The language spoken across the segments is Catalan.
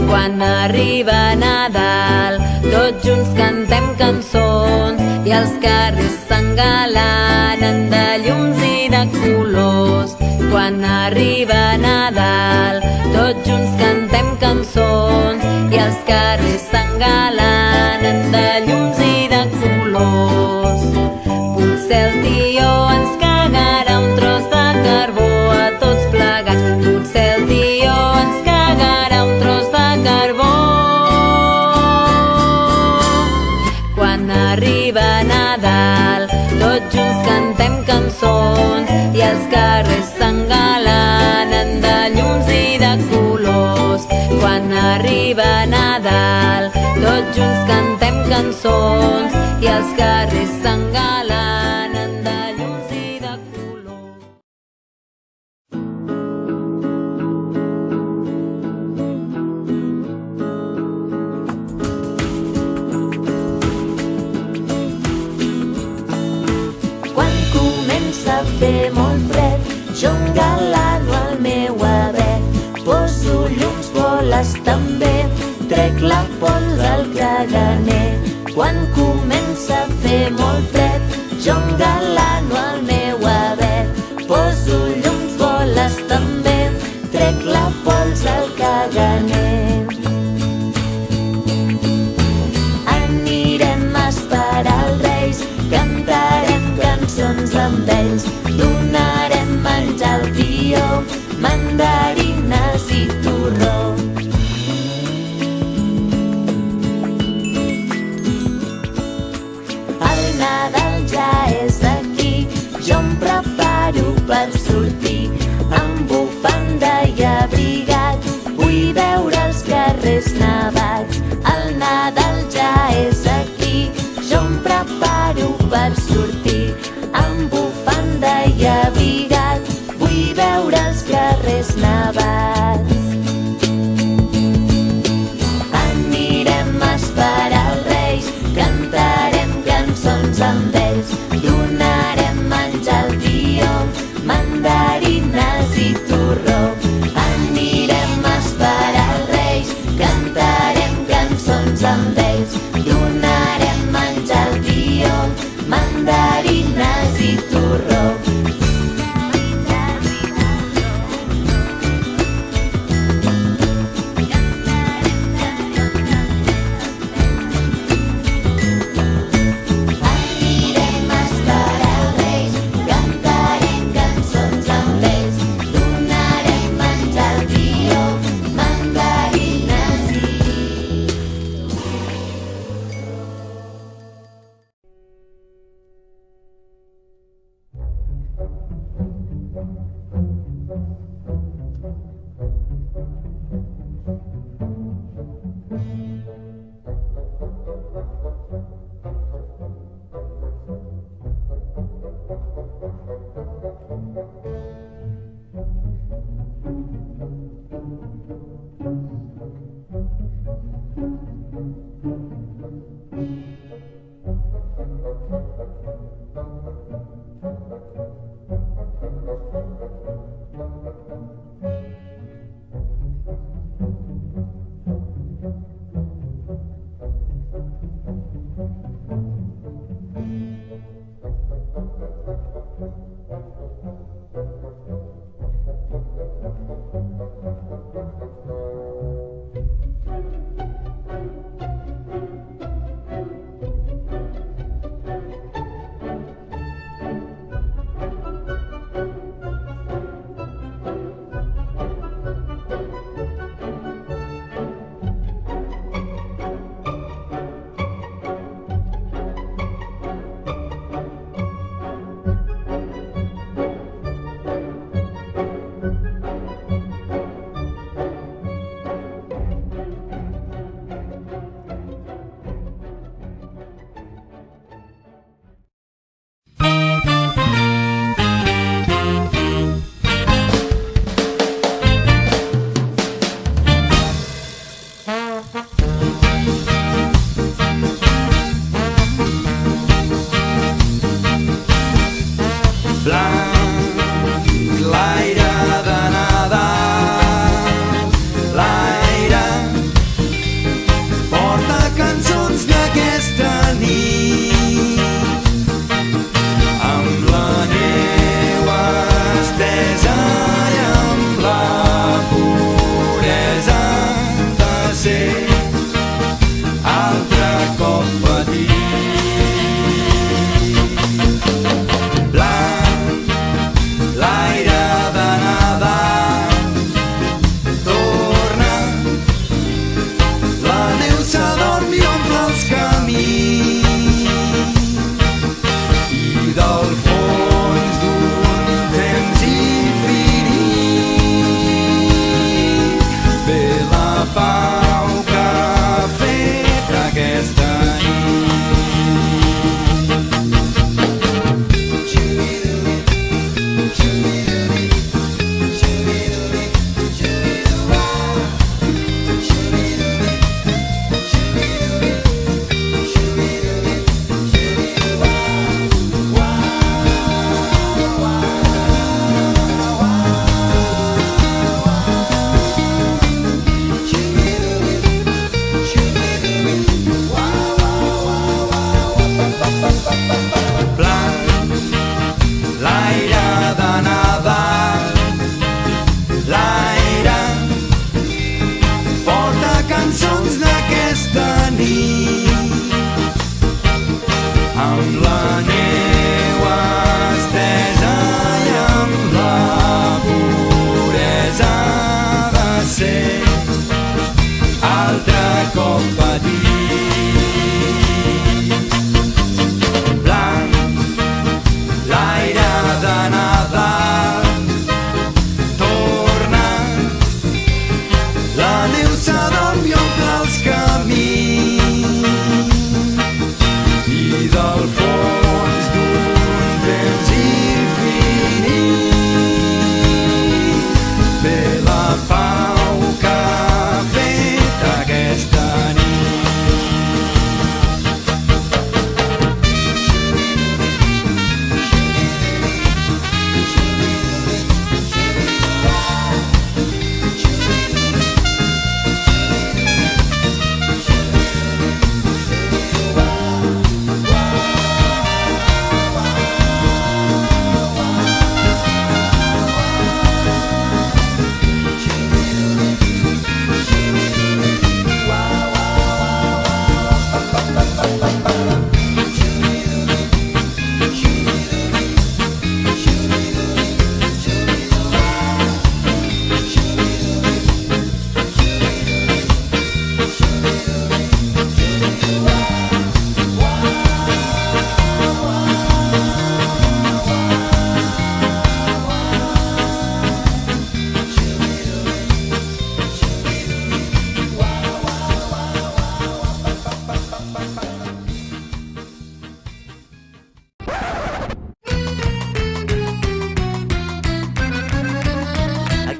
Quan arriba Nadal, tots junts cantem cançons i els carrers s'engalanen de llums i de colors. Quan arriba Nadal, tots junts cantem cançons i els carrers s'engalanen de llums i de colors. Potser el tió ens cagarà un tros de carbó a tots plegats. Potser el tió ens cagarà un tros de carbó. Quan arriba Nadal, tots junts cantem cançons i els carrers s'engalanen de llums i de colors. Quan arriba Nadal, tots junts cantem cançons i els carrers s'engalanen de llums i de colors. Quan comença a fer molt fred, jo engalano el meu avet. Poso llums, boles també, trec la pols al caganer. Quan comença a fer molt fred, jo engalano el meu avet. Poso llums, boles també, trec la pols al caganer. Anirem a esperar els Reis, cantarem cançons amb ells, donarem menjar al tió, mandarines i torró. El Nadal ja és aquí, jo em preparo per sortir, amb bufanda i abrigat, vull veure els carrers nevats. El Nadal ja és aquí, jo em preparo per sortir, amb bufanda i abrigat, vull veure els carrers nevats. Anirem a esperar els Reis, cantarem cançons amb ells, donarem menjar al tió, mandarines i torró. Anirem a esperar els Reis, cantarem cançons amb ells, donarem menjar al tió, mandarines i torró. Anirem a esperar els Reis, cantarem cançons amb ells, donarem menjar al tió, mandarines i...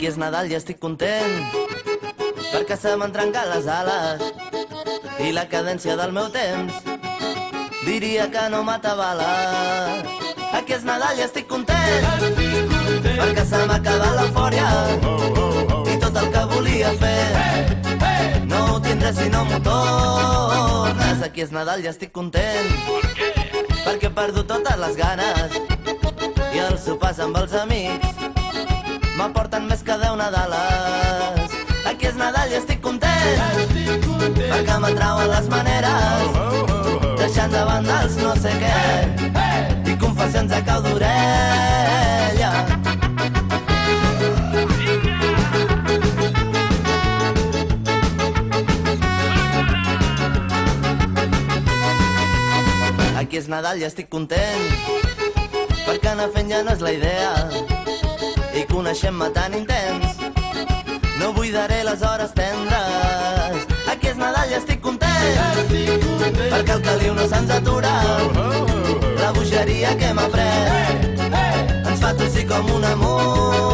Aquí és Nadal i estic content, perquè se m'han trencat les ales i la cadència del meu temps diria que no m'atabala. Aquí és Nadal i estic content, perquè se m'ha acabat l'eufòria i tot el que volia fer no ho tindré si no m'ho tornes. Aquí és Nadal i estic content, perquè he perdut totes les ganes i els sopars amb els amics m'aporten més que 10 Nadales. Aquí és Nadal i estic content, perquè m'atrauen les maneres, deixant de banda els no sé què i confessions a cau d'orella. Aquí és Nadal i estic content, perquè anar fent ja no és la idea i coneixent-me tan intens no buidaré les hores tendres. Aquí és Nadal i estic content, perquè el caliu no se'ns atura, la bogeria que hem après ens fa tossir com una mula.